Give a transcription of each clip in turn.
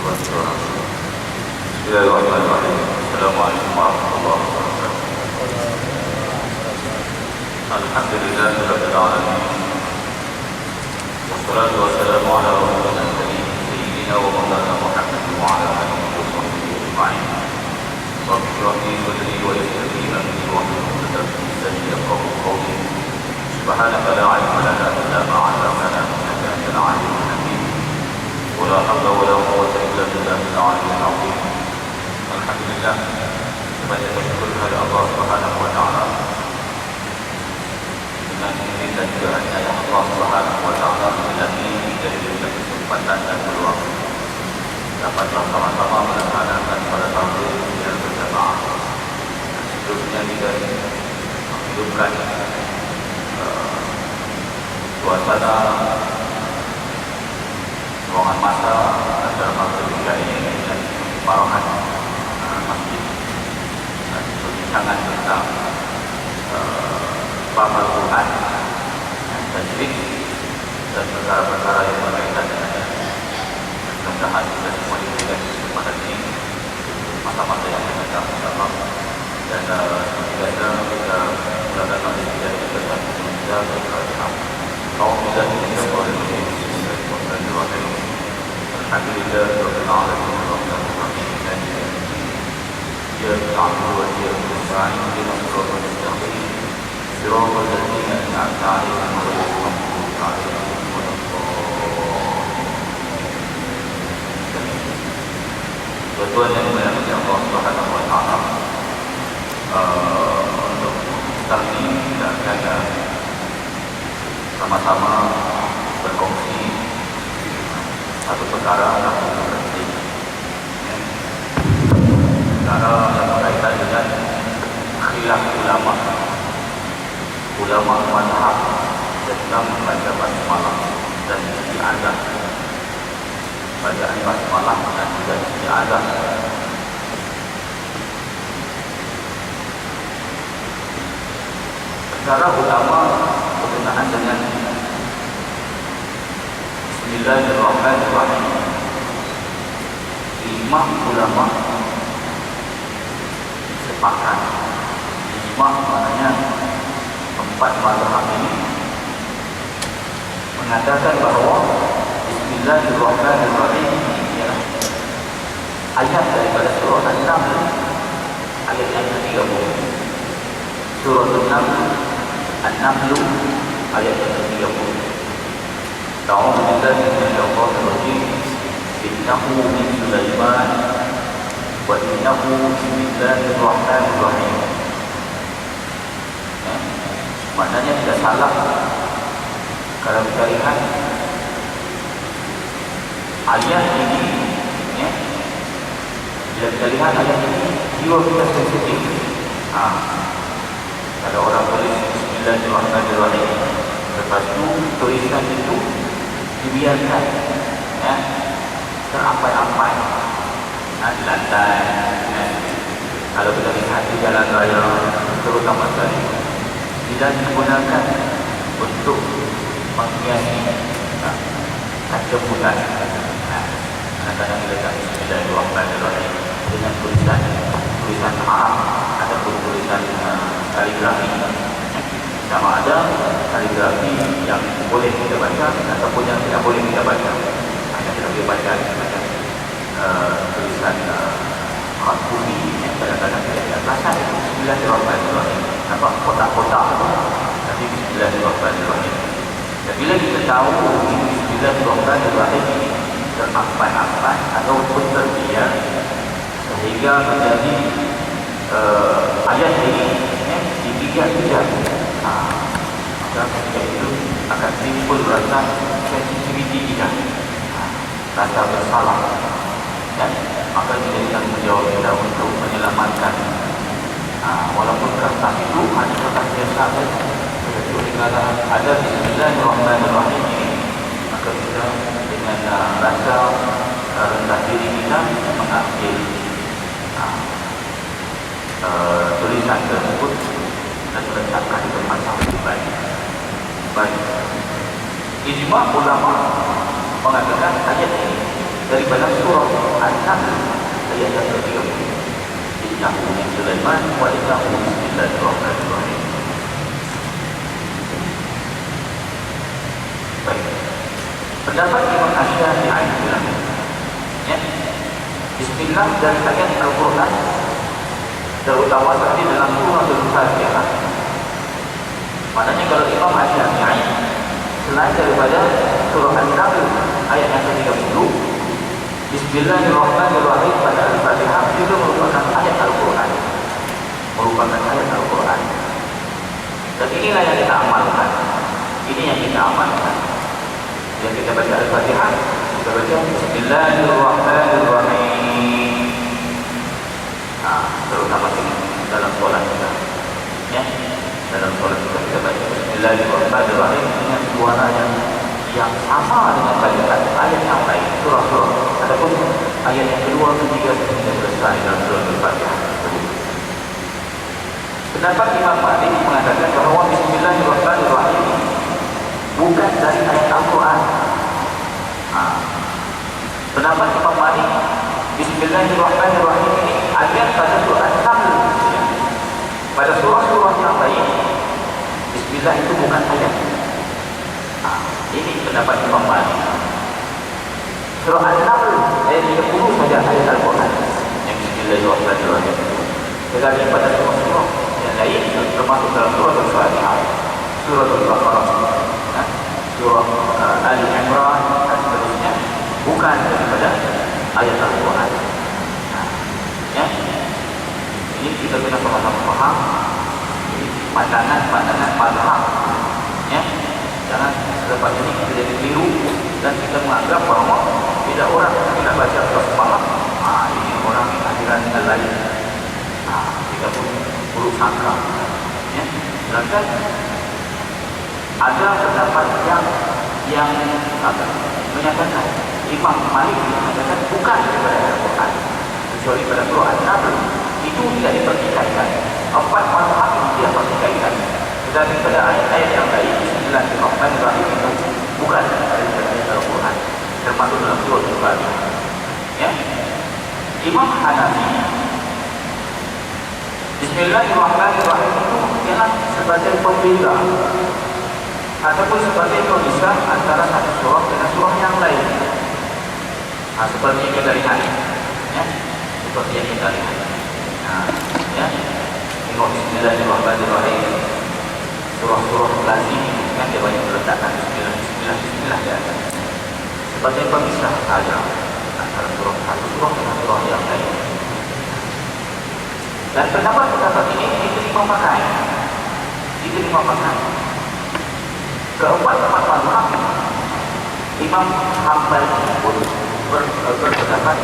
Bismillahirrahmanirrahim. Assalamualaikum warahmatullahi wabarakatuh. Alhamdulillahirabbil alamin. Wassalatu wassalamu ala rasulina sayyidina wa maulana Muhammad wa ala alihi wa sahbihi ajma'in. Rabbi shrah li sadri wa yassir li amri wahlul 'uqdatam min lisani yafqahu qawli. Subhanaka la 'ilma lana illa ma 'allamtana innaka antal 'alimul hakim. Wa la hawla wa la quwwata illa billahil 'aliyyil 'azim. Alhamdulillah, sebanyak bersyukur kepada Allah Subhanahu wa taala dengan izin dan juga hanya Allah Subhanahu wa taala lagi dari kesempatan dan peluang dapat bersama-sama melaksanakan pada tahun yang berjamaah. Sebelumnya kita menghidupkan suasana ruangan masa acara maghrib ini dengan parahan masjid dan perbincangan tentang paham Tuhan dan tajwid dan perkara-perkara yang berkaitan dengannya. Mudah-mudahan kita semua diberikan kesempatan ini masa-masa yang akan datang insyaallah. Dan biasa kita mulakan nanti kita dengan kita berkata kaum kita ini boleh Bismillahirrahmanirrahim. Alhamdulillah rabbil alamin arrahmanirrahim إياك نعبد وإياك نستعين اهدنا الصراط المستقيم صراط الذين أنعمت عليهم غير المغضوب عليهم ولا الضالين. Tuan yang dimuliakan Allah Subhanahu wa taala, untuk kali ini kita akan sama-sama berkongsi satu perkara yang penting. Perkara yang berkaitan dengan khilaf ulama mazhab tentang membaca basmalah dan isti'adzah, bacaan basmalah dan juga isti'adzah. Secara ulama berkenaan dengan Bismillahirrahmanirrahim, 5 ulama sepakat. Ijma' maknanya 4 mazhab ini mengatakan bahawa Bismillahirrahmanirrahim ialah ayat daripada surah An-Naml, ayat yang ke-30. Surah An-Naml ayat yang ke-30. Ta'awudhu billahi minasyaitonir rajim. Innahu min Sulaiman wa innahu bismillahirrahmanirrahim. Maknanya tidak salah kalau kita lihat ayat ini, bila kita lihat ayat ini, jiwa kita sensitif. Kalau orang tulis Bismillahirrahmanirrahim, lepas itu tulisan itu dibiarkan terampai-ampai di lantai. Kalau kita lihat di jalan raya, terutama sekali, tidak digunakan untuk menghiasi kaca bulan. Kadang-kadang kita Bismillahirrahmanirrahim dengan tulisan Arab ataupun tulisan kaligrafi. Sama ada kaligrafi yang boleh kita baca ataupun yang tidak boleh kita baca. Hanya kita boleh baca macam tulisan khas bumi yang kadang-kadang tidak ada bahasa. Bismillahirrahmanirrahim. Nampak kotak-kotak, tapi Bismillahirrahmanirrahim. Dan bila kita tahu Bismillahirrahmanirrahim ini terampai-ampai ataupun terbiar sehingga menjadi ayat ini dipijak-pijak, maka ketika itu akan timbul rasa sensitiviti kita, rasa bersalah, dan maka menjadi tanggungjawab kita untuk menyelamatkan. Walaupun kertas itu hanya kertas biasa saja, ketika ada Bismillahirrahmanirrahim ini, maka kita dengan rasa rendah diri kita mengambil tulisan tersebut dan meletakkan di tempat yang lebih baik. Ijma' ulama mengatakan ayat ini daripada surah An-Naml ayat yang ke-30. Innahu min Sulaiman wa innahu bismillahirrahmanirrahim. Baik. Pendapat Imam Asy-Syafi'i bilang, ya, Bismillah dari ayat Al-Quran, terutama tadi dalam surah Al-Fatihah. Maknanya kalau Imam Asy-Syafi'i selain daripada surah An-Naml ayat yang ke-30, Bismillahirrahmanirrahim pada Al-Fatihah juga merupakan ayat Al-Quran, dan inilah yang kita amalkan. Ini yang kita amalkan. Yang kita baca Al-Fatihah, kita baca Bismillahirrahmanirrahim. Terutama dalam solat kita, ya, dalam solat kita baca Bismillahirrahmanirrahim dengan suara yang sama dengan bacaan ayat yang lain, surah-surah. Adapun ayat yang kedua, ketiga, sudah selesai dalam surah Al-Fatihah. Pendapat Imam Malik mengatakan bahawa Bismillahirrahmanirrahim bukan dari ayat Al-Quran. Pendapat Imam Malik, Bismillahirrahmanirrahim ini ayat pada surah An-Naml. Pada surah-surah yang lain, Bismillah itu bukan ayat. Ini pendapat Imam Malik. Surah An-Naml ayat 30 saja ayat Al-Quran yang Bismillahirrahmanirrahim. Tetapi pada surah-surah yang lain, termasuk dalam surah Al-Fatihah, surah Al-Baqarah, surah Al-Imran dan seterusnya, bukan daripada ayat Al-Quran. Ya, ini kita kena sama-sama faham. Ini pandangan mazhab. Ya, jangan selepas ini kita jadi keliru dan kita menganggap bahawa bila orang tidak baca surah semalam, ini orang yang aliran dengan lain. Kita pun buruk sangka. Ya, sedangkan ada pendapat yang menyatakan, Imam Malik menyatakan bukan daripada Al-Quran, kecuali pada surah An-Naml itu tidak dipertikaikan. Empat mazhab itu tidak dipertikaikan. Tetapi pada ayat-ayat yang lain, Bismillahirrahmanirrahim itu bukan daripada ayat Al-Quran, termasuk dalam surah Al-Fatihah. Ya, Imam Hanafi, Bismillahirrahmanirrahim itu ialah sebagai pembeda ataupun sebagai pemisah antara satu surah dengan surah yang lain. Seperti yang kita lihat, ya, seperti yang kita lihat. Ya, tengok Bismillahirrahmanirrahim, surah-surah lazim kan dia banyak meletakkan Bismillah di atas sebagai pemisah saja antara surah satu surah dengan surah yang lain. Dan pendapat-pendapat ini diterima pakai. Keempat tempat mazhab, Imam Hanbal pun berpendapat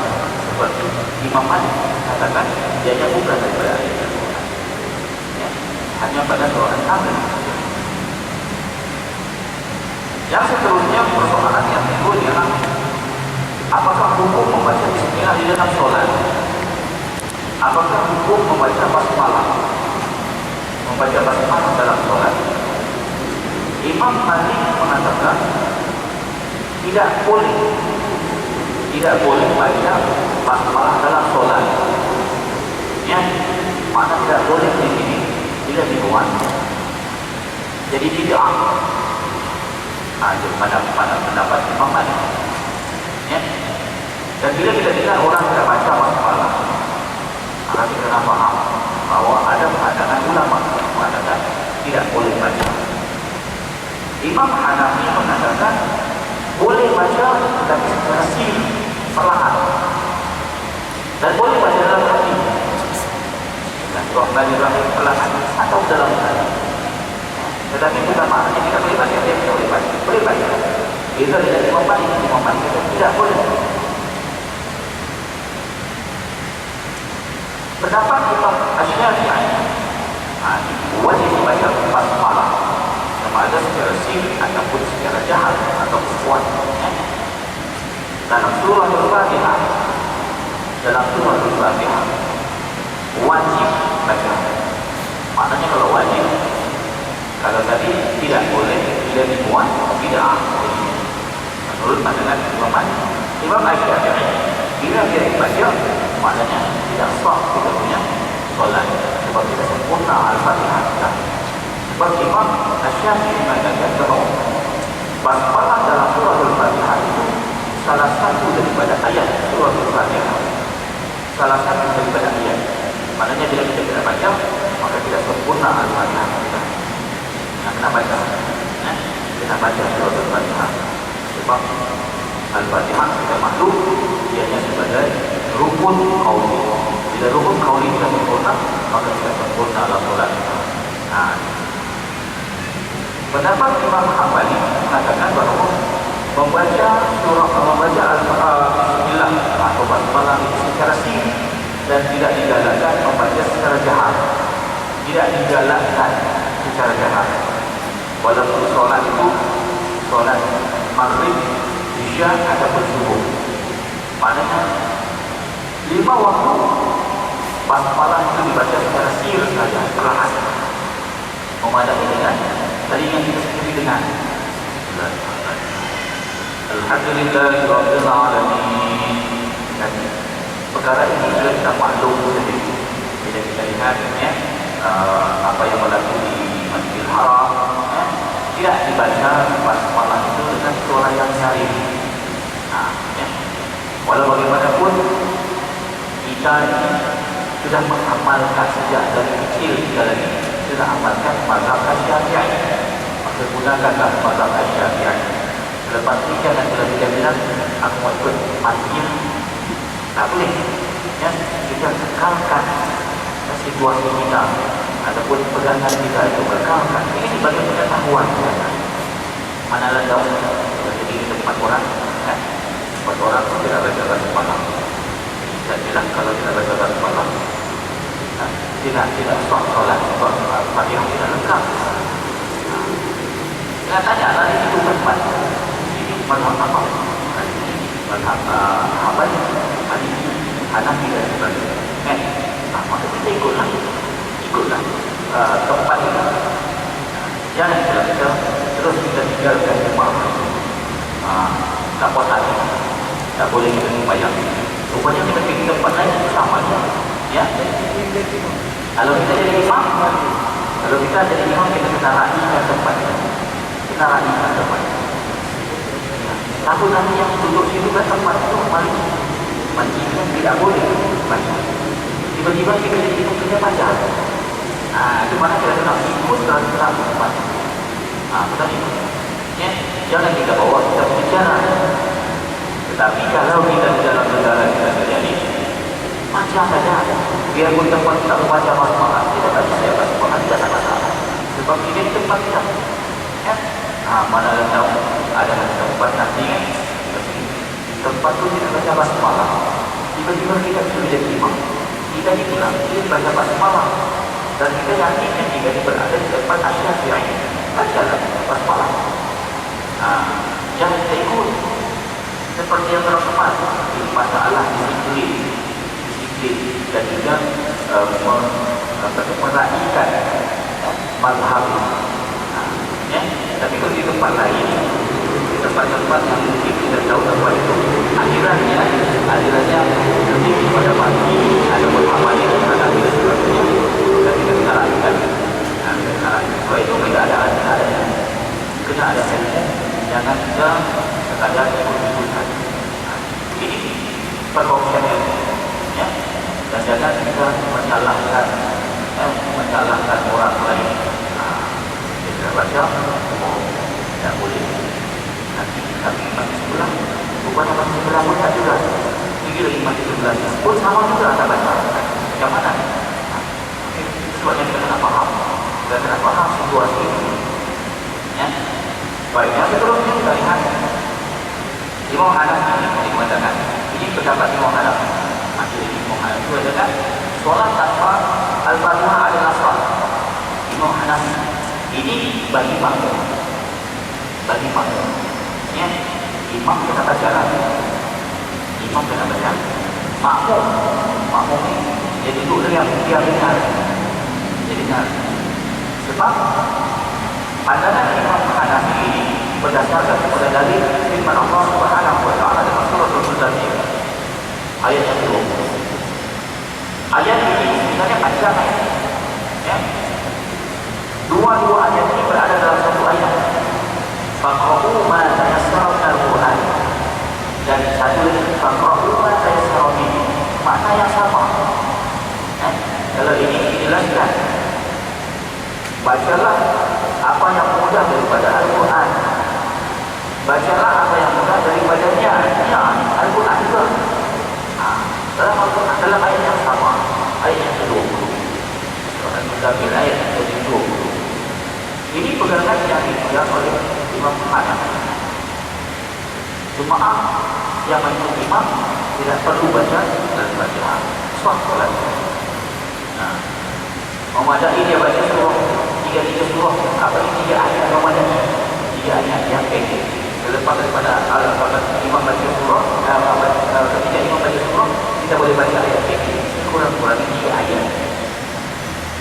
seperti Imam Malik, katakan dia bukan daripada ayat Al-Quran, ya, hanya pada surah An-Naml. Yang seterusnya, persoalan yang timbul ialah apakah hukum membaca Bismillah di dalam solat? Apakah hukum membaca basmalah dalam solat? Imam Malik mengatakan tidak boleh baca basmalah dalam solat. Ya, mana tidak boleh di sini, tidak dibuat. Jadi tidak. Itu pada pendapat Imam Malik. Ya. Dan bila kita dengar orang tidak baca basmalah, maka kita kena faham bahawa ada pandangan ulama mengatakan tidak boleh baca. Imam Hanafi mengatakan boleh baca tetapi secara sir, perlahan, dan boleh baca dalam hati. Bismillahirrahmanirrahim perlahan atau dalam hati. Tetapi bukan maknanya kita boleh baca, dia tidak boleh baca. Boleh baca. Bila dia Imam Malik tidak boleh. Pendapat Imam Asy-Syafi'i, wajib membaca basmalah sama ada secara sir ataupun secara jahat atau kuat. Dalam surah Al-Fatihah, wajib baca. Maknanya kalau wajib, kalau tadi tidak boleh, tidak dimuat, tidak. Menurut pandangan Imam Malik. Imam Asy-Syafi'i bila dia baca, maknanya tidak sah kita punya solat sebab tidak sempurna Al-Fatihah kita. Sebab Imam Asy-Syafi'i mengatakan bahawa basmalah dalam surah Al-Fatihah itu salah satu daripada ayat surah Al-Fatihah. Salah satu daripada ayat. Maknanya bila kita tidak baca, maka tidak sempurna Al-Fatihah kita. Nah, kena baca. Kita baca surah Al-Fatihah. Sebab Al-Fatihah kita maklum ianya sebagai rukun qauli. Bila rukun qauli tidak sempurna, maka tidak sempurna dalam solat kita. Nah, pendapat Imam Hambali mengatakan bahawa membaca Al-Bismillah atau basmalah itu secara sir dan tidak digalakkan membaca secara jahat. Tidak digalakkan secara jahat. Walaupun solat itu solat maghrib, isya ataupun subuh. Maknanya 5 waktu basmalah itu dibaca secara sir saja, perlahan. Memadai dengan telinga kita sendiri dengan Alhamdulillah Rabbil Alamin. Dan perkara ini sudah kita maklum sendiri. Bila kita lihat apa yang berlaku di Masjidil Haram, tidak dibaca basmalah itu dengan suara yang nyaring. Walau bagaimanapun kita ini sudah mengamalkan sejak dari kecil kita lagi sudah amalkan mazhab Asy-Syafi'i. Maka gunakanlah mazhab Asy-Syafi'i. Lepas nikah dan sudah tidak bilang aku mau ikut Masjid, tak boleh. Kita kekalkan situasi kita ataupun pegangan kita itu kekalkan. Ini sebagai pengetahuan. Manalah tahu jadi kita 4 orang, 4 orang tidak baca basmalah. Saya bilang kalau tidak baca basmalah, tidak sah solat, Fatihah tidak lengkap. Saya tanya tadi itu tempat mazhab apa? Mazhab Hambali, Maliki, Hanafi dan sebagainya. Maka kita ikutlah tempat itu. Jangan kita terus kita tinggalkan rumah. Tak puas hati, tak boleh kita sembahyang. Rupanya kita pergi tempat lain sama saja. Ya. Kalau kita jadi imam, kita kena raihkan tempat itu. Kita raihkan tempat itu. Takut nanti yang duduk situ kan tempat itu Masjidnya tidak boleh baca. Tiba-tiba kita jadi ikut kerja baca. Itu mana kita kena ikut dalam tempat. Betul ini. Jangan kita bawa kita berbicara. Tetapi kalau kita di dalam negara kita terjadi, baca saja. Biarpun tempat tak membaca basmalah, kita baca saja basmalah, tidak ada masalah. Sebab ini tempat kita. Mana tahu ada tempat nanti tempat tu kita baca basmalah, tiba-tiba kita sudah jadi imam, kita dibilang dia baca basmalah dan kita yakin jika dia berada di tempat Asy-Syafi'i, bacalah basmalah. Jangan kita ikut seperti yang terdapat di masalah disiplin dan juga meraihkan mazhab. Tapi kalau di tempat lain, di tempat-tempat yang mungkin kita tahu tempat itu alirannya lebih kepada pagi ada berhamanya ada sebagainya dan kita sarankan kalau itu tidak ada kena ada ilmu, jangan kita sekadar ikut-ikutan. Ini perkongsian ilmu, dan jangan kita menyalahkan orang lain. Kita baca tidak boleh. Nanti kami mati sebelah, bukan mati sebelah pun tak juga. Tinggi lagi mati sebelah pun sama juga tak baca. Macam mana? Sebabnya kita kena faham. Kita kena faham situasi ini. Baik, yang seterusnya kita lihat Imam Hanafi ini mengatakan, ini pendapat Imam Hanafi. Imam Hanafi itu adalah solat tanpa Al-Fatihah adalah sah. Imam Hanafi ini bagi makmum. Imam kena baca lah. Imam kena baca. Makmum ni dia duduk dengan dia dengar. Sebab pandangan Imam Hanafi ini berdasarkan kepada dalil firman Allah Subhanahu wa taala dalam surah Al-Mulk satu lagi faqra'u ma tayassara bihi, makna yang sama. Kalau ini dijelaskan, bacalah apa yang mudah daripada Al-Quran, bacalah apa yang mudah daripadanya, ya Al-Quran juga. Dalam Al-Quran, dalam ayat yang sama, ayat yang ke-20, surah Al-Muzammil ayat yang ke-20, ini pegangan yang dipegang oleh Imam Hanafi. Jemaah yang mengikut imam tidak perlu baca Al-Fatihah, sah solatnya. Memadai dia baca surah tiga surah, apa ini 3 ayat memadai, 3 ayat yang pendek. Selepas daripada imam baca surah, ketika imam baca surah, kita boleh baca ayat pendek, kurang-kurangnya 3 ayat.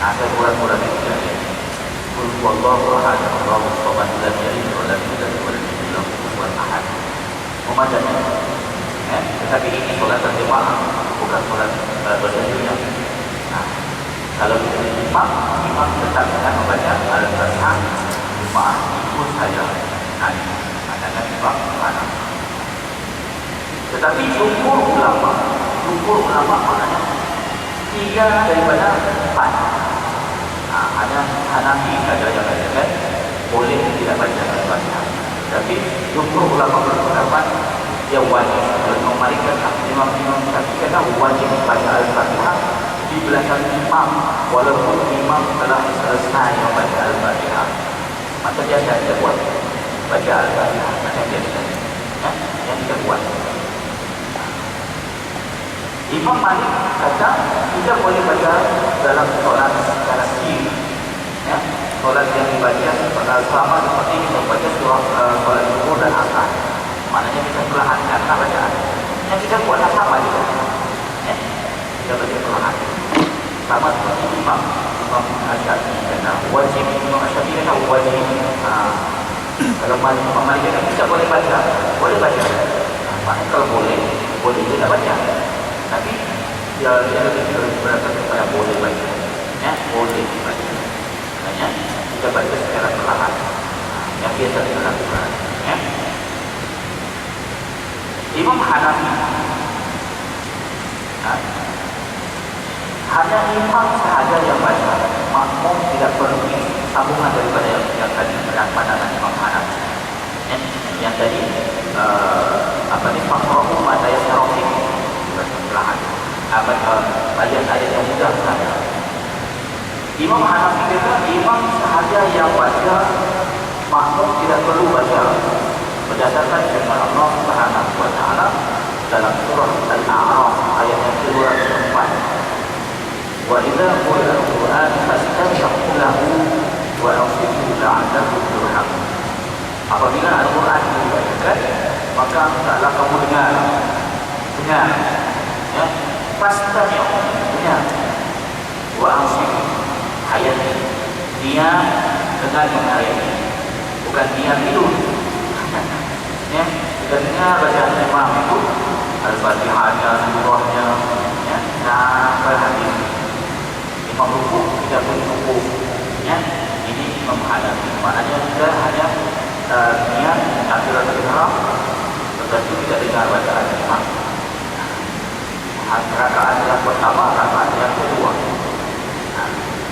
Ada kurang-kurangnya 3 ayat. Qul huwallahu ahad, Allahus samad, lam yalid wa lam yulad wa lam yakul lahu kufuwan ahad. Memadai. Tetapi ini solat berjemaah, bukan solat bersendirian. Kalau kita imam tetap akan membaca Al-Fatihah, jemaah ikut saja. Dengan imam mana. Tetapi jumhur ulama maknanya 3 daripada 4. Hanya Hanafi saja yang katakan boleh tidak baca Al-Fatihah. Tapi jumhur ulama berpendapat dia wajib. Kalau Imam Malik kata, Imam Syafi'i kata wajib baca Al-Fatihah di belakang imam, walaupun imam telah selesai membaca Al-Fatihah, maka dia tidak buat baca Al-Fatihah macam biasa, yang kita buat. Imam Malik kata kita boleh baca dalam solat secara siri, solat yang dibaca selama seperti kita baca surah solat zuhur dan asar, maknanya kita perlahankan bacaan. Yang kita buat sama juga, kita baca perlahan. Sama seperti Imam Syafi'i kata wajib, Imam Syafi'i kata wajib. Kalau Imam Malik kata kita boleh baca, maknanya kalau boleh tidak baca. Tapi dia lebih berada kepada boleh baca, boleh baca. Maknanya kita baca secara perlahan, yang biasa kita lakukan. Imam Hanafi, hanya imam sahaja yang baca, makmum tidak perlu sambungan daripada yang tadi pandangan Imam Hanafi. Yang tadi faqra'u ma tayassara bihi, perlahan. Ayat-ayat yang mudah saja. Imam Hanafi kata imam sahaja yang baca, makmum tidak perlu baca, berdasarkan firman Allah Subhanahu wa taala dalam surah Al-A'raf ayat yang ke-204. Wa idza quri'a al-Qur'an fastami'u lahu wa ansitu la'allakum turhamun. Apabila Al-Quran dibacakan, maka hendaklah kamu dengar, fastami'u, dengar, wa ansitu, ayat ini, diam, dengarkan ayat ini, bukan diam tidur. Kita dengar bacaan imam itu, Al-Fatihahnya, surahnya, sampai hadis. Imam rukuk, kita pun rukuk. Ini Imam Hanafi. Maknanya kita hanya niat takbiratul ihram, tetapi kita dengar bacaan imam. Rakaat yang pertama, rakaat yang kedua.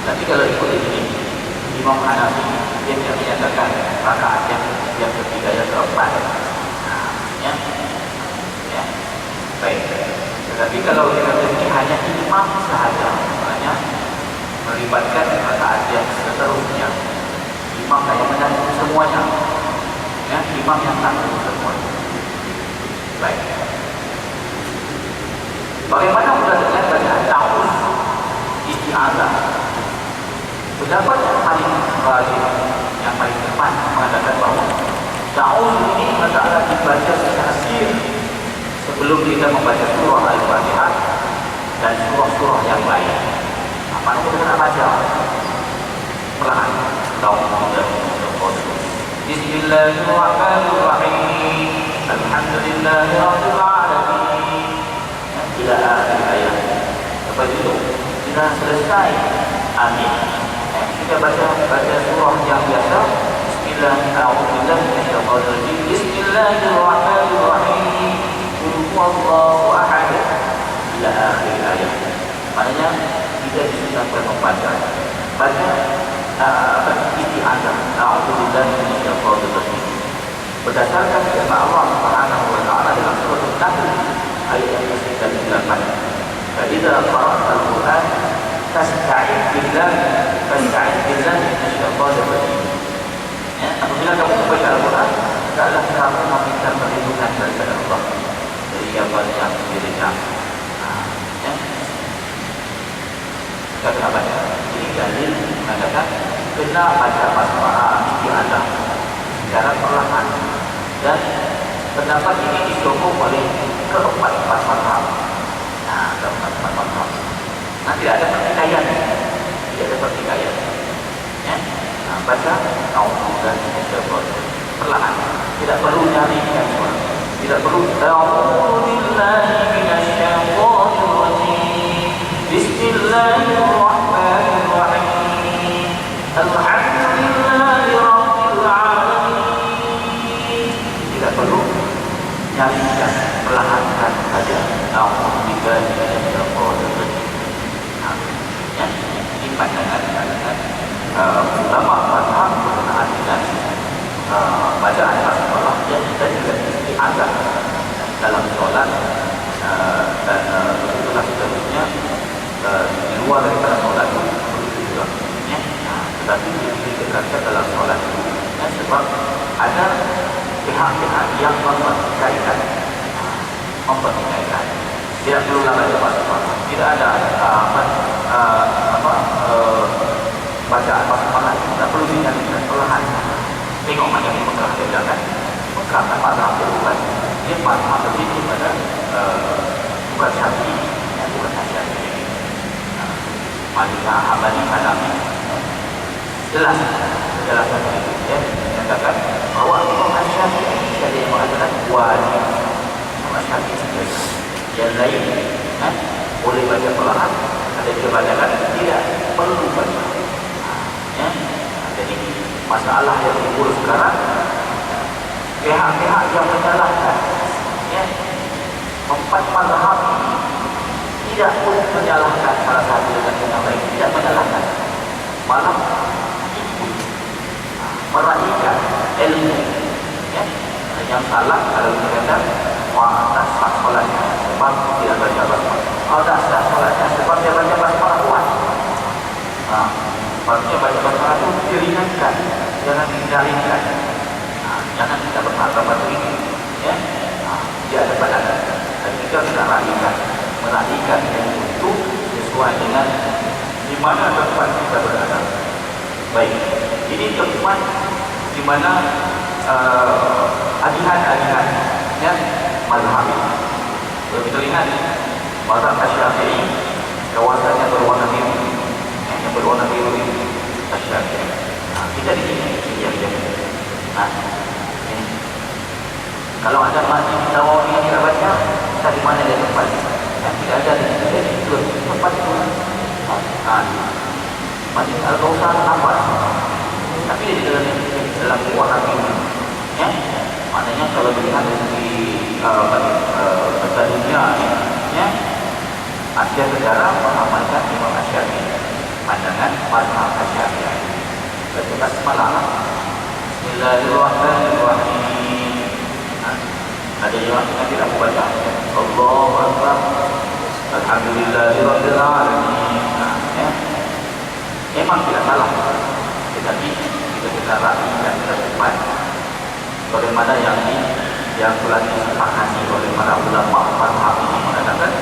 Tapi kalau ikut ini, Imam Hanafi dia tidak menyatakan rakaat yang ketiga, yang keempat. Baik. Tetapi kalau kita ini hanya imam sahaja, maknanya melibatkan rakaat yang seterusnya. Imam yang menanggung semuanya, imam yang tanggung semuanya. Baik. Bagaimana sudah dengan bacaan ta'awuz, isti'adzah? Pendapat yang paling rajih, yang paling tepat mengatakan bahawa ta'awuz ini adalah dibaca secara siri sebelum kita membaca surah Al-Fatihah dan surah-surah yang lain. Apa yang kita nak baca? Perlahan. Bismillahirrahmanirrahim. Alhamdulillahirabbil alamin. Ila akhir ayat. Lepas itu kita selesai. Amin. Kita baca surah yang biasa. Bismillahirrahmanirrahim. Bismillahirrahmanirrahim. huwallahu ahad ila akhir ayat. Maknanya kita disunahkan membaca isti'adzah, a'udzubillahi minasyaitonir rajim. Berdasarkan firman Allah Subhanahu wa taala dalam surah An-Nahl ayat yang ke-98. Fa idza qara'tal Qur'an fasta'idz billahi minasyaitonir rajim. Ya, apabila kamu membaca Al-Quran, hendaklah kamu meminta perlindungan daripada Allah dari apa yang dirikan. Ya, kita kena baca. Ini dalil mengatakan kena baca basmalah isti'adzah secara perlahan, dan pendapat ini disokong oleh keempat mazhab. Keempat mazhab. Tidak ada pertikaian, Ya, baca dan perlahan, tidak perlu nyari suara, tidak perlu a'udzubillahi minasyaitonir rajim, bismillahirrahmanirrahim, alhamdulillahi rabbil alamin. Tidak perlu nyanyikan, perlahankan saja a'udzubillahi minasyaitonir rajim. Ya, ini pandangan ulama mazhab berkenaan dengan bacaan basmalah yang kita juga isti'adzah dalam solat, dan itulah seterusnya di luar daripada solat itu juga, ya. Tetapi ditekankan dalam solat itu, ya, sebab ada pihak-pihak yang mempertikaikan, tidak perlu baca basmalah, tidak ada bacaan basmalah tidak perlu dinyanyikan perlahan. Tengok macam ni Mekah dia bilang kan, Mekah kan mazhab bukan, dia mazhab lebih kepada bukan Syafi'i, bukan Syafi'i, Malikah, Hambali, Hanafi. Jelas penjelasan itu, ya, menyatakan bahawa Imam Syafi'i ada yang mengatakan wajib, Imam Syafi'i sendiri. Yang lain, boleh baca perlahan, ada yang mengatakan tidak perlu baca. Ya, jadi masalah yang timbul sekarang, pihak-pihak yang menyalahkan, ya, empat mazhab tidak pun menyalahkan salah satu dengan yang lain, tidak menyalahkan, malah ikut meraihkan ilmu, ya. Yang salah kalau dikatakan tak sah solatnya sebab tidak baca basmalah, tak sah solatnya sebab dia baca basmalah kuat. Maksudnya baca basmalah itu diringankan, jangan dijaringkan. Jangan kita berharap pada ini, ya. Dia ada badangan, dan kita tidak meraihkan yang itu sesuai dengan di mana tempat kita berada. Baik, ini tempat di mana alihan-alihan, ya, mazhab ini. Kalau kita lihat mazhab Syafi'i, kawasannya berwarna biru, yang berwarna biru ini Syafi'i. Kita di sini yang ini. Kalau ada masjid Nawawi yang kita baca, kita di mana dia tempat? Tidak ada di situ, jadi itu tempat itu. Masjid Al-Kautsar nampak, tapi dia di dalam warna biru, ya. Maknanya kalau dilihat dari peta dunia, ya, Asia Tenggara mengamalkan Imam Syafi'i, pandangan mazhab Syafi'i. Baca basmalah, Bismillahirrahmanirrahim. Ada yang tidak membaca Allahu Akbar, Alhamdulillahirabbil alamin. Ya, memang tidak salah, tetapi kita kena rapikan ke depan bagaimana yang telah disepakati oleh para ulama mazhab ini, mengatakan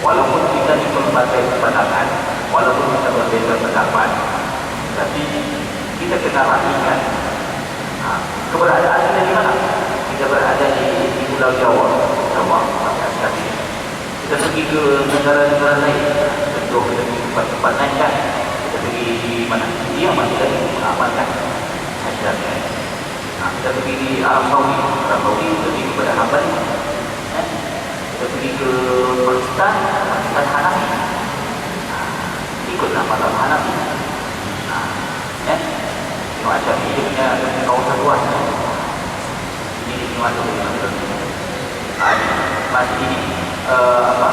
walaupun kita di berbagai pandangan, walaupun kita berbeza pendapat, tapi kita kena rapikan keberadaan kita di mana. Kita berada di Pulau Jawa, kita pergi ke negara-negara lain, contoh kita pergi tempat-tempat lain, kan, kita pergi di mana, India masih lagi mengamalkan Syafi'i. Kita pergi di Arab Saudi lebih kepada Hambali, kita pergi ke Pakistan Hanafi, ikutlah mazhab Hanafi. Macam ini dia punya kawasan luas. Ini masuk dengan mazhab ini apa?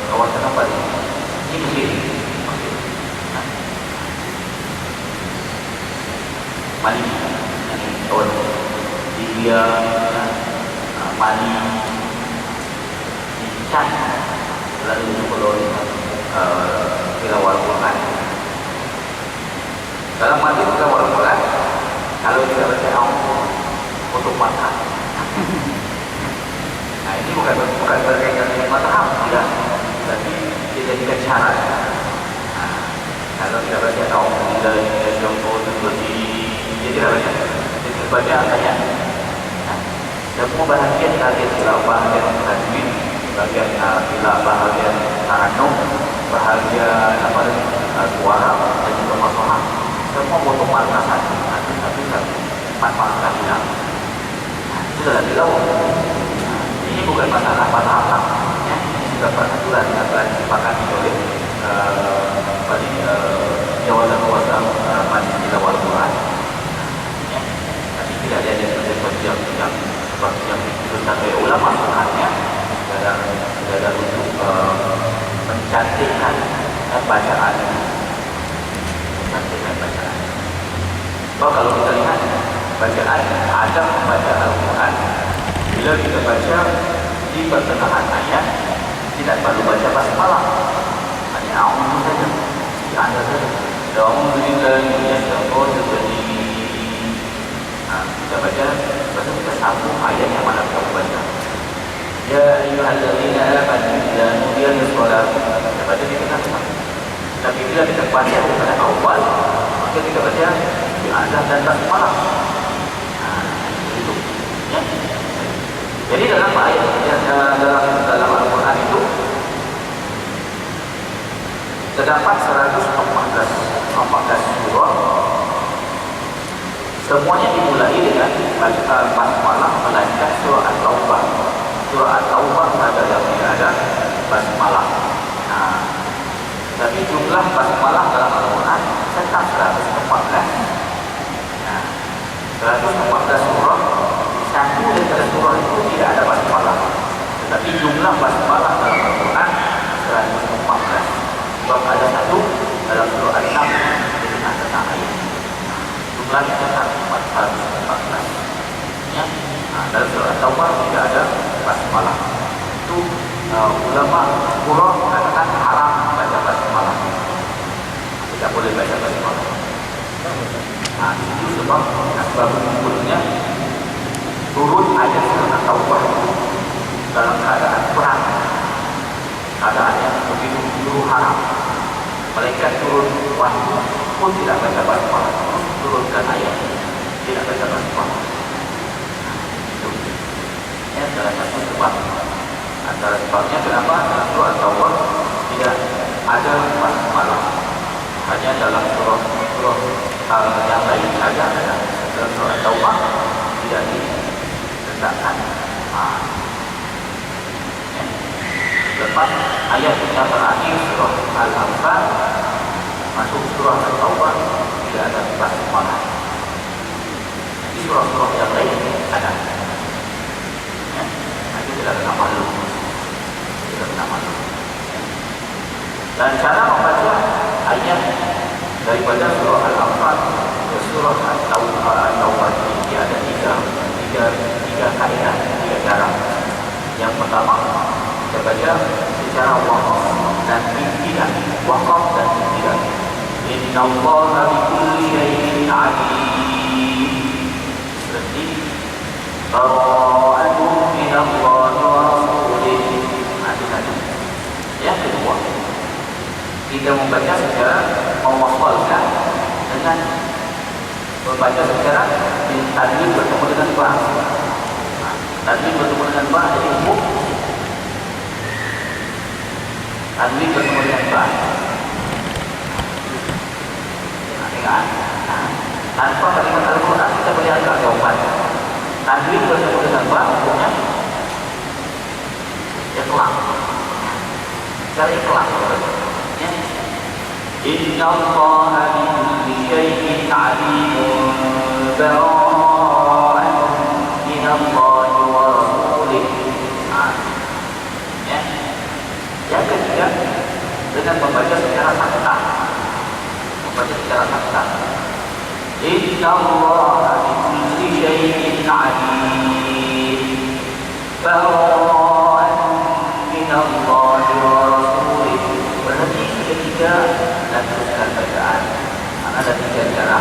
Kawasan apa ini? Ini Mesir. Mali, ini kawan Libya, Mali, Chad, lalu koloni tilawah Quran. Dalam arti tilawah Quran, kalau kita baca untuk makan. Nah ini bukan berkaitan dengan mazhab, tidak, tapi dijadikan syarat. Nah, kalau kita baca dari contoh seperti dia tidak baca, dia baca ayat. Nah, semua bahagian bahagian tajwid, bahagian bahagian ta'annum, bahagian apa suara dan juga masalah. Semua butuh makna satu, makna hilang. Itu sudah dilawar. Ini bukan masalah apa-apa, ya. Ini sudah peraturan yang telah disepakati oleh Jawatan Kuasa Majlis Tilawah Al-Quran. Ya. Tapi tidak ada seperti yang disebutkan oleh ulama sebenarnya dalam untuk mencantikkan bacaan. Kalau kita lihat bacaan ada membaca Al-Quran, bila kita baca di pertengahan ayat tidak perlu baca basmalah, hanya a'udzu saja, anda saja alhamdulillah seperti kita baca, lepas kita sambung ayat yang mana kita baca. Ya ayyuhalladzina amanu idza nudiya lis-shalah, kita baca di tengah-tengah. Tapi bila kita baca pada awal, maka kita baca di azan dan basmalah. Itu, ya. Jadi dalam ayat dalam Al-Quran itu terdapat 114 surah. Semuanya dimulai dengan basmalah melainkan surah At-Taubah. Surah At-Taubah ada yang tidak ada basmalah. Nah, tapi jumlah basmalah dalam Al-Quran tetap 114. Nah, 114 surah, satu daripada surah itu tidak ada basmalah. Tetapi jumlah basmalah dalam Al-Quran 114. Sebab ada satu dalam surah Al-Nam dengan tentang ayat. Jumlahnya tetap 114. Ya. Nah, dalam surah At-Taubah tidak ada basmalah. Itu ulama Qur'an mengatakan haram baca basmalah. Tidak boleh baca basmalah. Nah, itu sebab mengumpulnya turun ayat surah At-Taubah dalam keadaan perang, keadaan yang begitu haram. Malaikat turun wahyu pun tidak baca basmalah, turunkan ayat tidak baca basmalah. Itu ya salah satu sebab. Antara sebabnya kenapa dalam surah At-Taubah tidak ada basmalah, hanya dalam surah yang lain saja ada. Dalam surah At-Taubah tidak diletakkan. Ya. Lepas ayat yang terakhir surah Al-Anfal masuk surah At-Taubah tidak ada basmalah. Di surah-surah yang lain ada. Ya. Itu tidak ada malu. Dan cara membaca ayat daripada surah Al-Anfal ke surah At-Taubah ini ada tiga kaedah, tiga cara. Yang pertama, kita baca secara waqaf dan ibtidah. Waqaf dan ibtidah. Innallaha bikulli syai'in 'alim. Berarti bara'atun minallahi wa rasulih. Yang kedua, kita membaca secara mewafalkan dengan membaca secara tajwid bertemu dengan ba. Tajwid bertemu dengan ba jadi umum. Tajwid bertemu dengan ba. Ingat, tanpa kalimat Al-Quran kita boleh agak jawaban. Tajwid bertemu dengan ba umumnya ikhlas. Cara ikhlas. Ya. Innallaha bikulli syai'in 'alimun bara'atun minallahi wa membaca secara sakta. Inna Allah bikulli syai'in alim. Bara'an minallahi wa rasulih. Berarti ketiga dan teruskan bacaan. Ada tiga cara.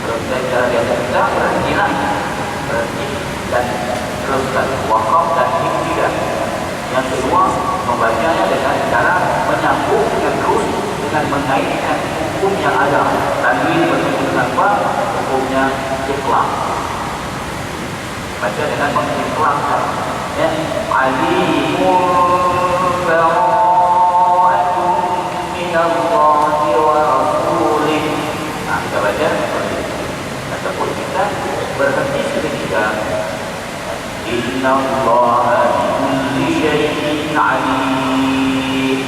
Teruskan cara yang ketiga berhentilah. Berhenti dan teruskan wakaf dan ikhtiar. Yang kedua, membacanya dengan cara menyambung terus dengan mengaitkan hukum yang ada. Tanwin bertemu dengan apa? Hukumnya ikhlas. Baca dengan mengikhlaskan. Ya, alimun bara'atun minallahi wa rasulih. Nah, kita baca ataupun kita berhenti seketika. Inna Allah bikulli syai'in alim.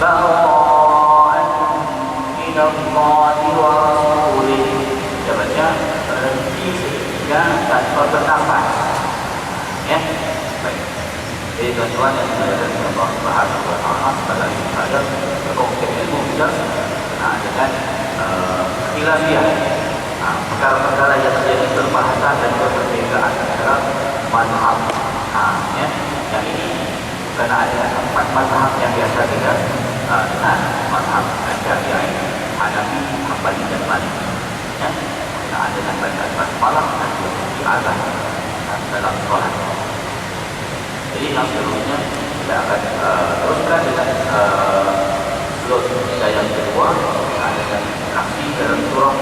Bara'atun minallahi wa rasulih. Kita baca berhenti seketika tanpa bernafas. Ya, baik. Jadi tuan-tuan yang dimuliakan oleh Allah Subhanahu wa taala, sebagai ibadah berkonsep ilmu kita dengan khilafiyah. Perkara-perkara yang terjadi berbahasa dan berbedaan antara mazhab. Ya, yang ini bukan ada 4 mazhab yang biasa kita dengan mazhab Syafi'i, Hanafi, Hambali dan Maliki. Ya, kita ada dengan bacaan basmalah dan isti'adzah dalam solat. Jadi selanjutnya kita akan teruskan dengan slot kita yang kedua, dengan aksi dalam surah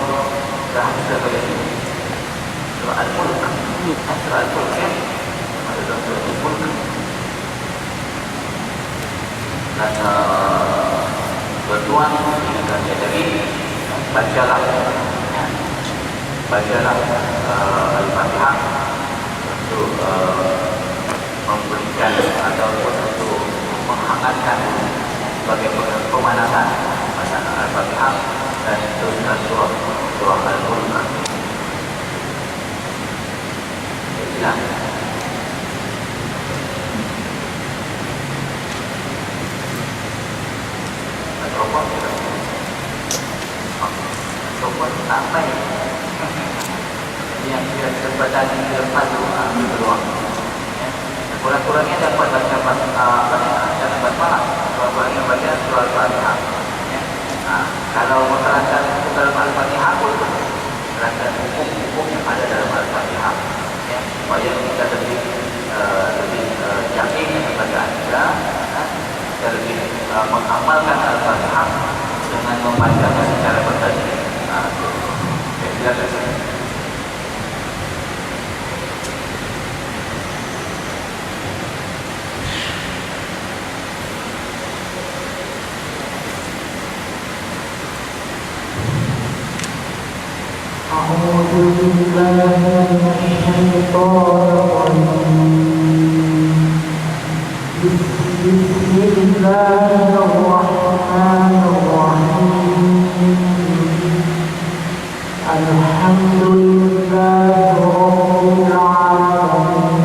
dah kita baca ini. Surah Al-Mulk. Surah Al-Mulk ya. Ada dalam surah Al-Mulk. Dan tuan-tuan ingatkan saya tadi, bacalah Al-Fatihah untuk memberikan atau untuk menghangatkan sebagai pemanasan bacaan Al-Fatihah dan teruskan surah Al-Mulk. Silakan. Mikrofon sampai yang tidak kesempatan dilepas tu ambil peluang. Kurang-kurangnya dapat baca jangan basmalah. Kurang-kurangnya baca surah Al-Fatihah. Kalau menerangkan dalam Al-Fatihah pun menerangkan hukum-hukum yang ada dalam Al-Fatihah. Supaya kita lebih yakin dengan bacaan kita lebih mengamalkan Al-Fatihah dengan membacanya secara bertajwid. Silakan. أعوذ بالله من الشيطان الرجيم. بسم الله الرحمن الرحيم. الحمد لله رب العالمين.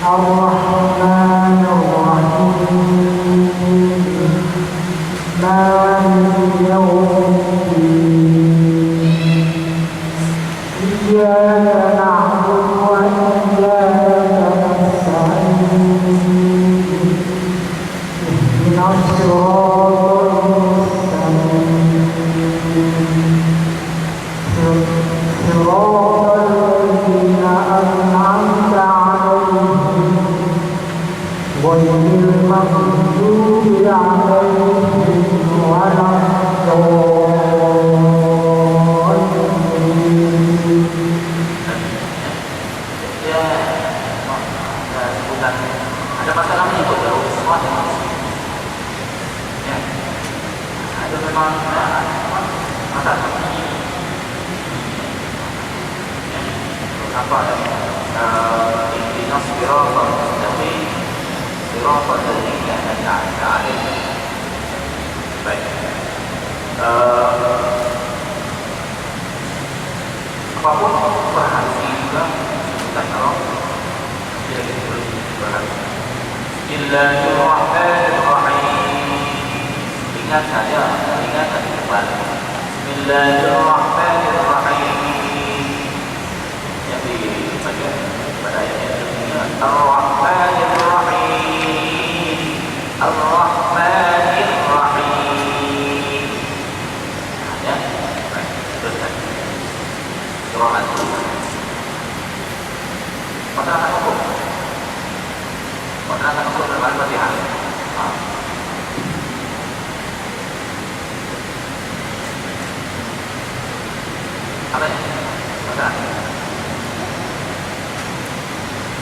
الرحمن الرحيم. مالك يوم الدين. إياك نعبد وإياك نستعين. اهدنا الصراط المستقيم. صراط الذين أنعمت عليهم غير المغضوب عليهم ولا الضالين. Ada masalah ni buat jauh semua dengan ya. Ada memang masalah ini. Apa ini nasbirah tapi sirah dari yang ada. Baik. Apapun berhasil juga kita kalau tidak ditulis berhasil. Bismillahirrahmanirrahim. Ingat saja, ingat di depan. Bismillahirrahmanirrahim. Yang dibaca pada ayat yang kedua. Ar-Rahmanirrahim. Ar-Rahmanirrahim. Ya, teruskan. Surah Al-Qur'an. Masalah hukum. Masalah hukum dalam Al-Fatihah. Apa ya? Masalah.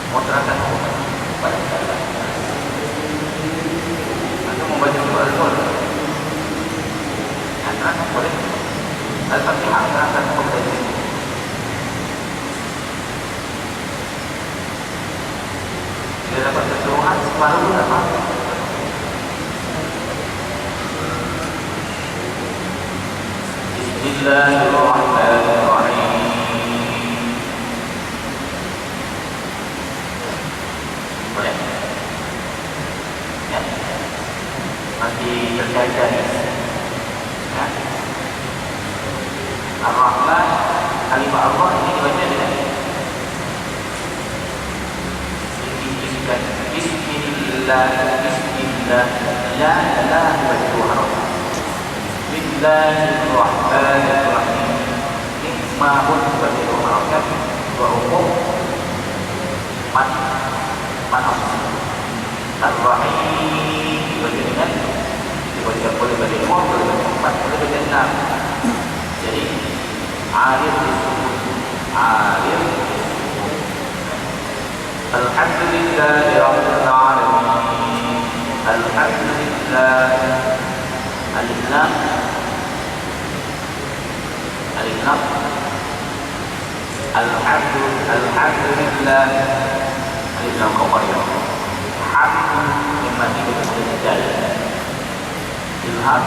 Mau terangkan hukum pada kita. Atau membaca surah Al-Qur'an. Yang terangkan boleh. Al-Fatihah terangkan hukum tadi. Dia dapat keseluruhan separuh apa? Bismillahirrahmanirrahim. Boleh? Ya? Masih terjaga ya? Ar-Rahman, kalimah Allah ini dibaca dengan Bismillah, Bismillah, la dibaca dua haruf. Bismillahirrahmanirrahim. Ini mahun dibaca dua haruf kan? Dua hukum. Mana? Ar-Rahim dibaca dengan dibaca boleh baca dua, boleh baca empat, boleh baca enam. Jadi alir disebut alir. Alhamdulillahi Rabbil Alamin. Alhamdulillah. Alif lam. Alif lam. Alhamdulillah. Alif lam qamariyah. Hamd memang tidak ada. Ilham.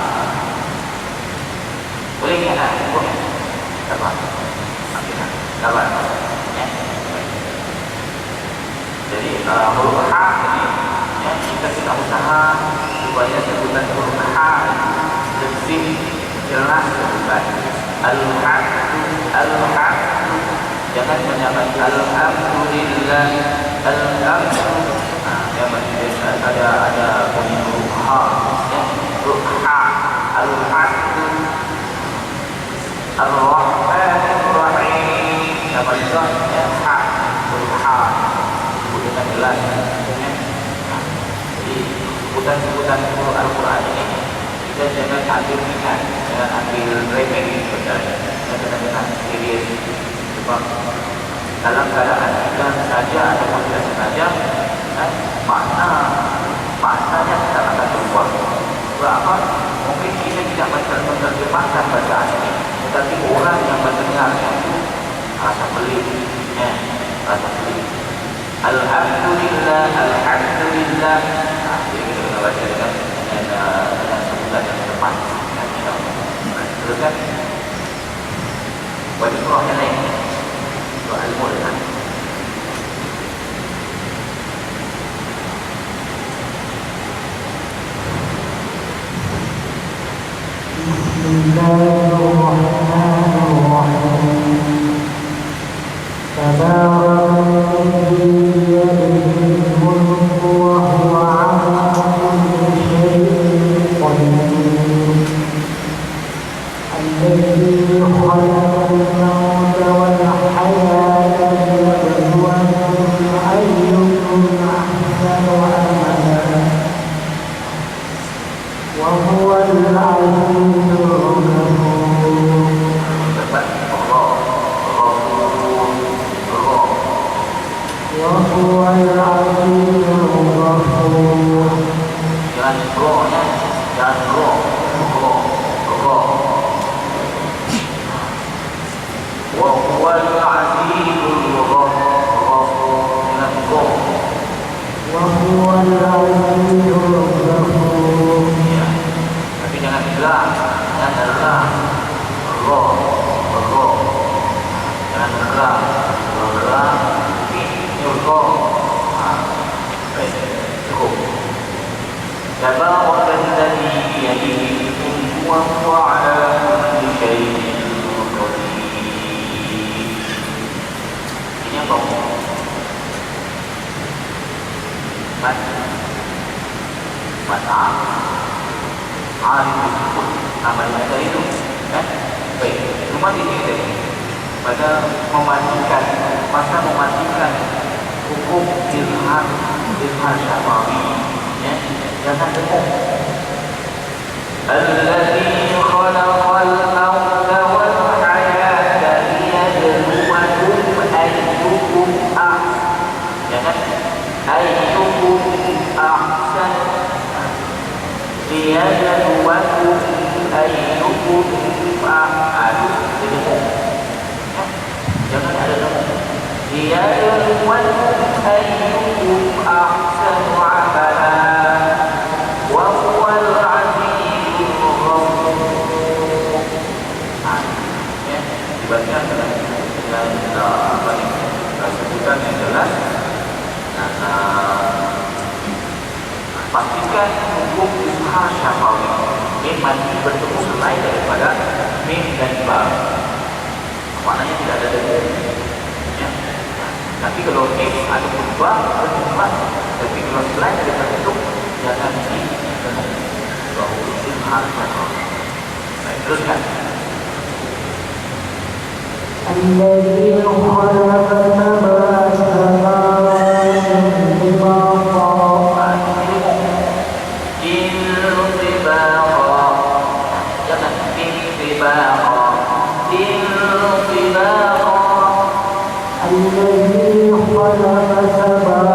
Boleh ya? Boleh. Sabar. Sabar. Ya. Jadi huruf H ini ya, kita usaha supaya sebutan huruf H lebih jelas sebutan. Al-Hamd. Jangan menyebut Alhamdulillah. Yang ada bunyi huruf H. Ya, huruf H. Al-Hamd. Ar-Rahmanirrahim. Yang berikut ya H. Huruf H. Dengan jelas. Jadi sebutan-sebutan Al-Quran ini kita jangan ambil ringan, jangan ambil remeh sebenarnya. Kita benar-benar serius. Sebab dalam keadaan kita saja ataupun tidak sengaja, maknanya tidak akan berubah. Berapa? Mungkin kita tidak menerjemahkan bacaan ini, tetapi orang yang mendengarnya itu rasa pelik, rasa pelik. Alhamdulillah, Alhamdulillah. Jadi kita kena baca dengan sebutan yang tepat. Terus kan baca surah yang lain, surah Al-Mulk. Bismillahirrahmanirrahim. Tabarakal ladzi biyadihi Ini apa? Mata alim disebut namanya dari itu kan? Baik, cuma di sini pada memandikan hukum ilham syafawi ya, jangan dengar alladzi khalaqal mauta wal hayata liyabluwakum ayyukum ahsan liyabluwakum ayyukum ahsan. Jangan ada nama. Liyabluwakum ayyukum ahsanu amala wa huwal azizul ghafur. Ya, dibaca dengan apa ini? Sebutan yang jelas. Pastikan hukum izhar syafawi mim mandi bertemu selain daripada mim dan ba. Maknanya tidak ada dalil. Ya. Tapi kalau mim ataupun ba berjumpa, tapi kalau selain daripada itu jangan ditemu. Bahwa izhar syafawi. Baik, teruskan. الذي خلق سبع سماوات طباقا الذي خلق سبع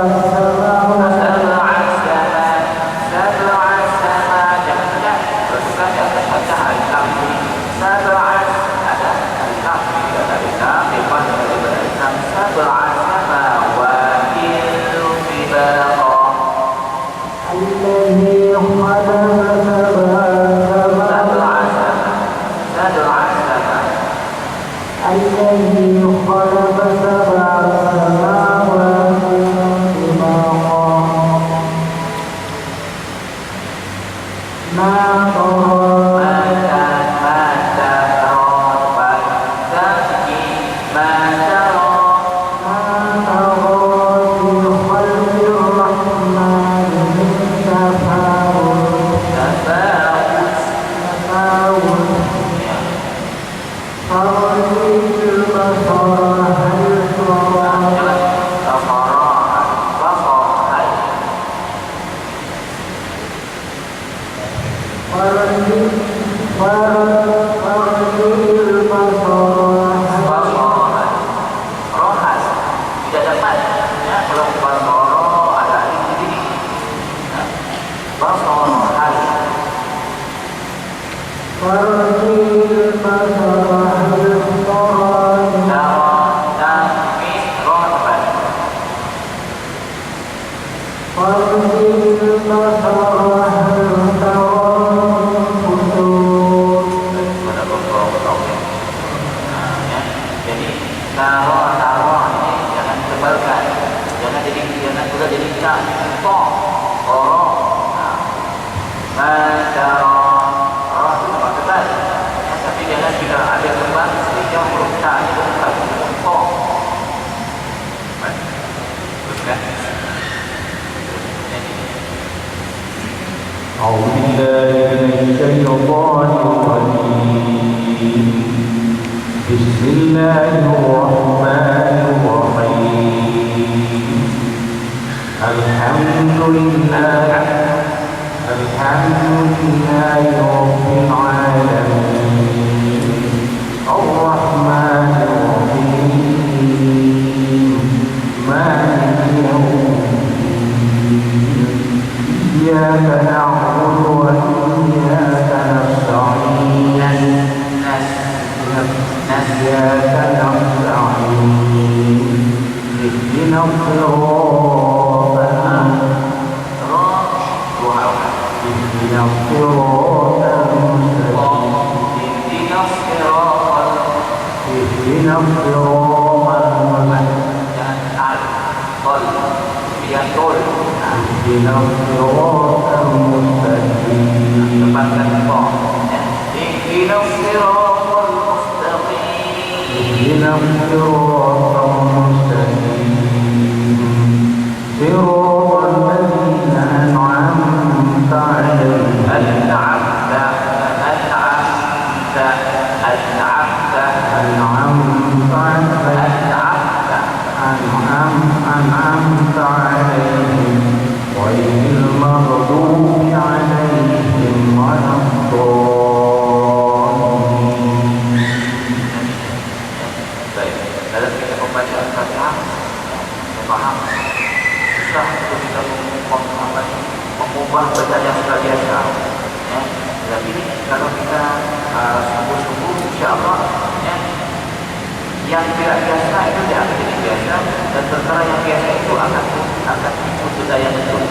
أعوذ بالله من الشيطان الرجيم بسم الله الرحمن الرحيم الحمد لله رب العالمين الرحمن الرحيم مالك يوم الدين إياك نعبد وإياك نستعين اهدنا الصراط المستقيم faham, saya faham. Susah untuk kita mengubah benda yang sudah biasa. Ya. Tapi kalau kita sungguh-sungguh, insya-Allah, ya, yang tidak biasa itu dia akan jadi biasa, dan perkara yang biasa itu akan ikut budaya betul,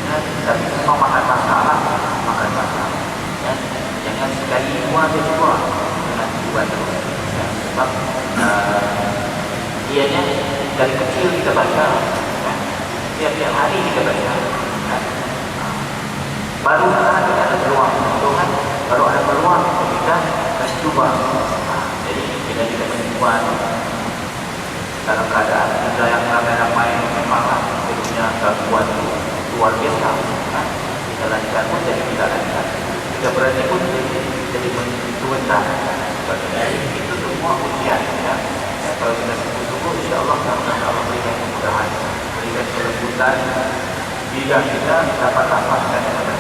Ya. Tapi semua makan masalah. Ya. Jangan sekali dua dengan dua terus. Ya. Sebab ianya dari kecil kita baca, ya. Tiap hari kita baca. Ya. Baru sekarang kita ada peluang, baru ada peluang kita cuba. Jadi kita juga mencuba dalam keadaan kita yang ramai-ramai memanglah punya gangguan luar biasa. Kita lancar pun jadi tidak lancar, kita berani pun jadi mencuba. Itu semua ujian. Ya. Kalau kita sungguh-sungguh, insya-Allah Allah berikan kemudahan, berikan kelembutan, hingga kita dapat rapatkan yang ada.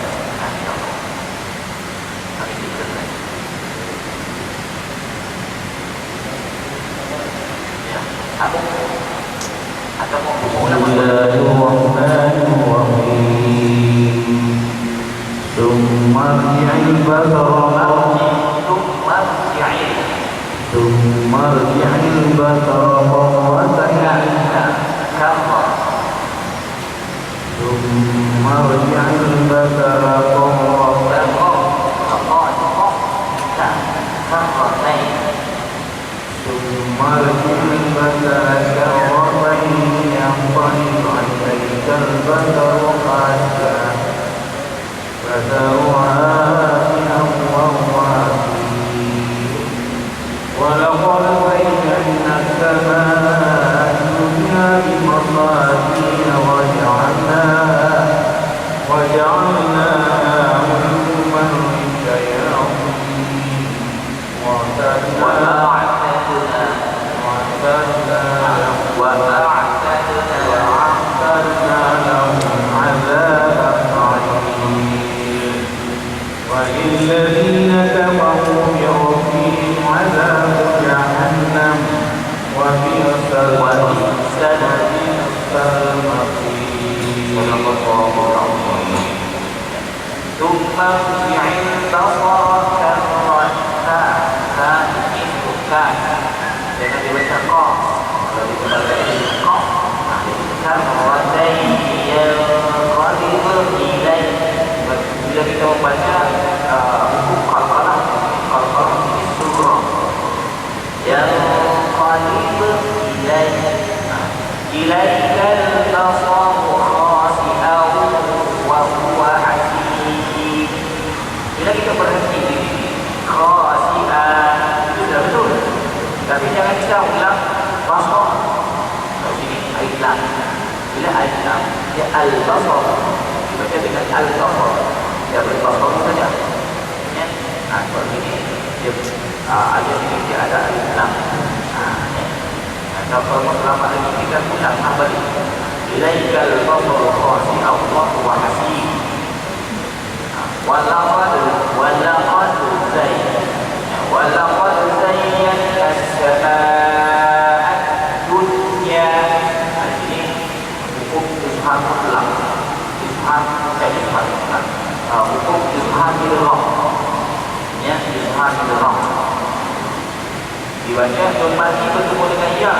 Dibaca Nun mati bertemu dengan ya.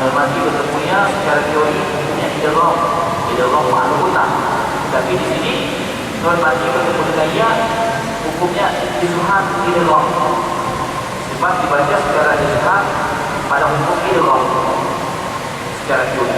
Nun mati bertemu ya secara teori punya idgham ma'luqah. Tapi di sini Nun mati bertemu dengan ya hukumnya izhar idgham. Sebab dibaca secara izhar pada hukum idgham secara teori.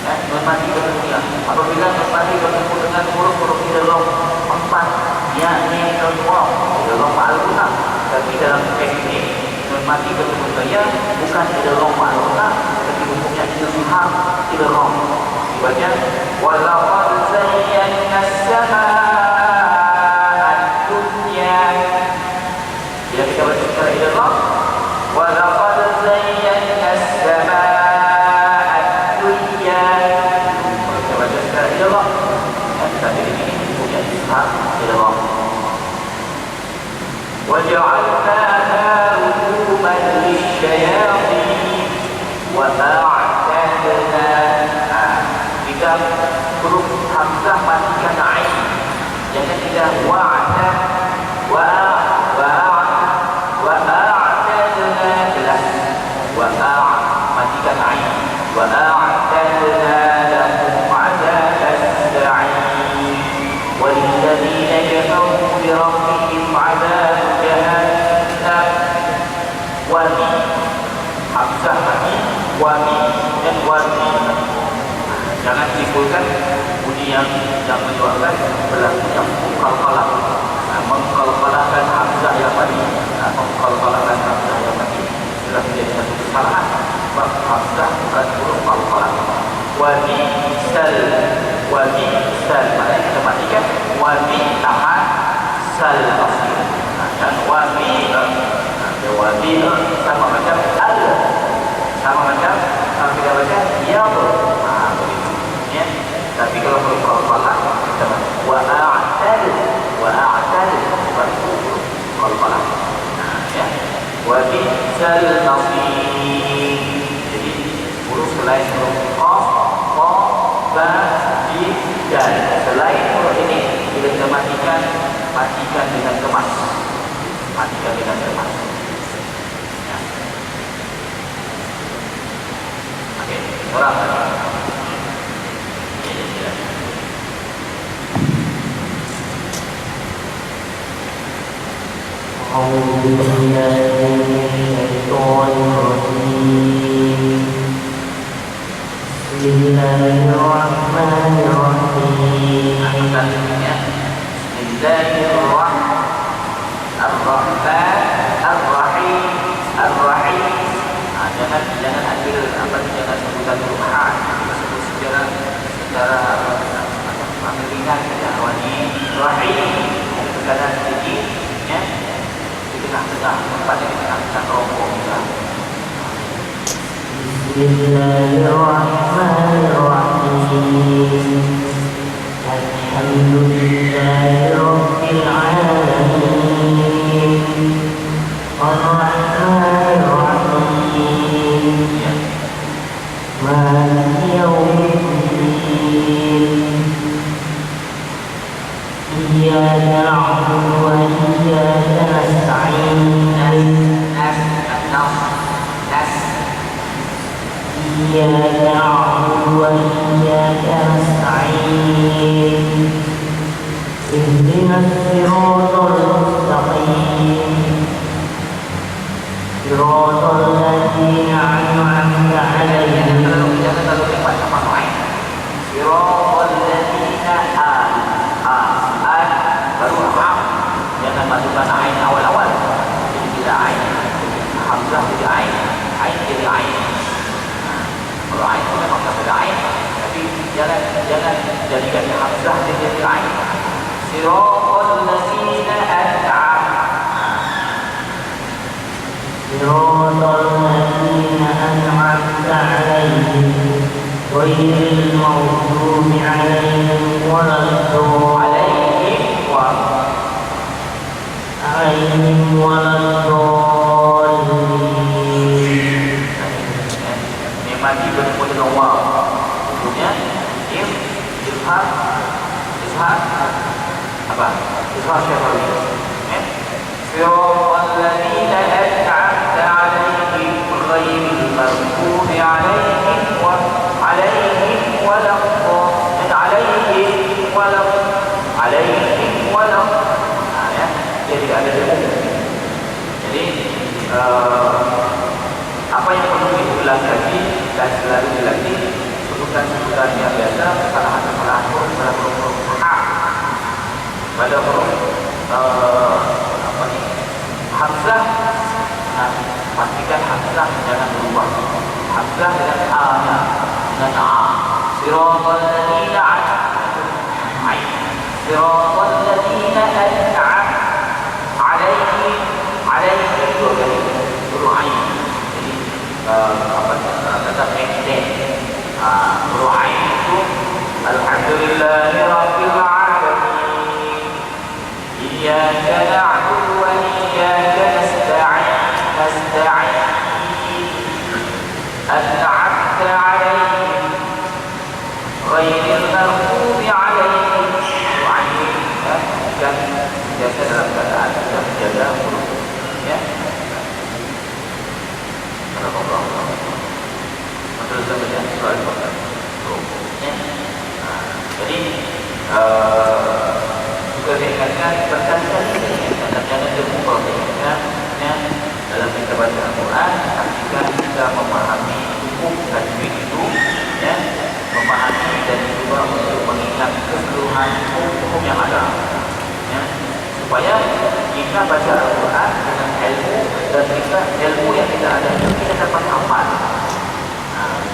Nun mati bertemu ya. Apabila nun mati bertemu dengan huruf-huruf idgham empat, ya ni nun waw idgham ma'luqah. Tapi dalam teks ini Nun mati bertemu gaya bukan idgham ma'luqah, tapi hukumnya izhar idgham. Dibaca walaqad zayyana as-samaa'a ad-dunya. Bila kita baca secara idgham, walaqad zayyana as-samaa'a ad-dunya. Kita baca secara idgham, tapi ini hukumnya izhar idgham. وجعلناها رجوما للشياطين wa a'tadna. Kita huruf hamzah matikan ain. Jangan kita wa'ta wa'atadna jelas. Matikan ain. Wa'atadna lahum 'adzabas sa'ir. Walilladzina kafaru bi rabbihim 'adzab jahannam. Wa hamzah mati, wami dan wami. Jangan simpulkan bunyi yang menyebabkan berlakunya mengkalkalah, mengkalkalahkan hamzah yang tadi, mengkalkalahkan hamzah yang tadi sudah menjadi satu kesalahan. Sebab hamzah bukan huruf kalkalah. Wami sal, maknanya kita matikan wami tahan sal asli. Dan wami sama macam al, sama macam kalau kita baca yad, begitu ya. Tapi kalau huruf qalqalah kita wa'atad berarti qalqalah ya. Wa bisal nasir. Jadi huruf selain huruf qaf, qa, ba, jim, dal, selain huruf ini kita matikan dengan kemas. Matikan dengan kemas. Orang jangan ambil jangan sebutan rumahan, sebut secara ambil ringan saja. Wani rahim tekanan sedikit ya, di tengah-tengah tempat yang di tengah-tengah kelompok kita. Bismillahirrahmanirrahim. Alhamdulillahirabbil alamin. Ar-Rahmanir-Rahim. Maliki yaumiddin. Iyyaka na'budu wa iyyaka nasta'in. Iyyaka na'budu wa iyyaka nasta'in. Ihdinas siratal mustaqim. Siratal ladzina an'amta 'alaihim. Jangan terlalu cepat sama main. Siratal ladzina baru ham. Jangan masukkan ain awal-awal. Jadi tidak ain. Hamzah tidak ain. Ain jadi ain. Kalau ain itu memang tidak ain. Tapi jangan jadikan hamzah jadi ain. Siratal ladzina an'amta. Siratal ladzina an'amta 'alaihim ghairil maghdubi 'alaihim waladdallin. Mati bertemu dengan waw. Tentunya izhar apa? Izhar syafawi. Siratal ladzina an'amta 'alaihim ghairil maghdubi 'alaihim jadi ada demo. Jadi apa yang perlu diulang lagi dan selalu dilatih, sebutan-sebutan yang biasa, kesalahan-kesalahan huruf pada huruf pada huruf hamzah. Pastikan hamzah jangan berubah. Hamzah dengan a-nya, dengan a. Siratal ladzina an'amta 'alaihim huruf ain. Jadi kata pendek huruf ain itu alhamdulillahirabbil alamin. Iyyaka na'budu wa iyyaka nasta'in. عليهم غير المغضوب عليهم وعليهم. Dan biasa dalam keadaan kita menjaga huruf, ya. Allah. Betul saja soal ya. Jadi juga saya ingatkan berkali-kali jangan lupa ingatkan ya, dalam kita baca Al-Quran pastikan kita memahami hukum tajwid itu ya, memahami dan juga untuk mengingat keseluruhan hukum yang ada ya, supaya kita baca Al-Quran dengan ilmu dan kita ilmu yang kita ada itu kita dapat amal.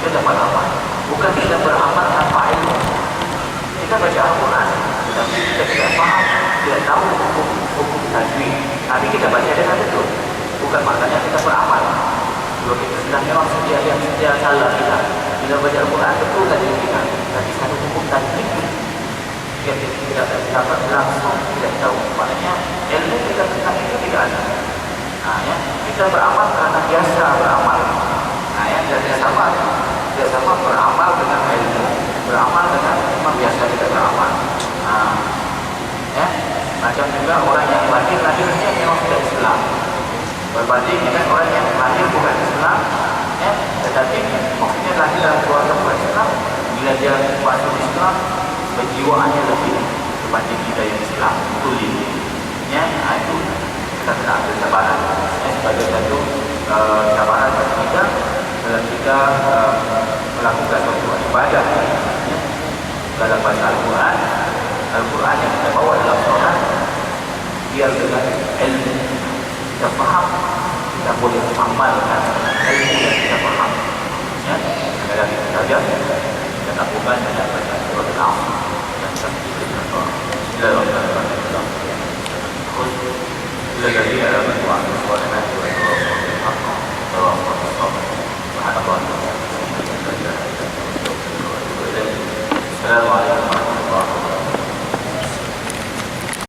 Kita dapat amal, bukan kita beramal tanpa ilmu. Kita baca Al-Quran tapi kita tidak faham, tidak tahu hukum tajwid, tapi kita baca dengan betul, bukan maknanya kita beramal. Kalau kita sedang memang sedia salah kita bila baca Al-Quran betul tajwid kita, tapi satu hukum tajwid kita tidak dapat langsung, tidak tahu, maknanya ilmu kita tentang itu tidak ada. Ya, kita beramal karena biasa beramal. Ya, tidak sama beramal dengan ilmu, beramal dengan memang biasa kita beramal. Ya, macam juga orang yang lahirnya memang sudah Islam. Berbanding dengan orang yang lahir bukan Islam, ya, tetapi maksudnya lahir dalam keluarga bukan Islam, bila dia masuk Islam, kejiwaannya lebih berbanding kita yang Islam, betul ini. Ya, itu kita kena ambil cabaran. Sebagai satu cabaran bagi kita dalam kita melakukan suatu ibadah. Ya, dalam baca Al-Quran yang kita bawa dalam solat, biar dengan ilmu kita faham, kita boleh amalkan ilmu yang kita faham. Ya, sekali lagi saja kita lakukan dengan baca surah Al-Asr dan Bismillahirrahmanirrahim. Bismillahirrahmanirrahim.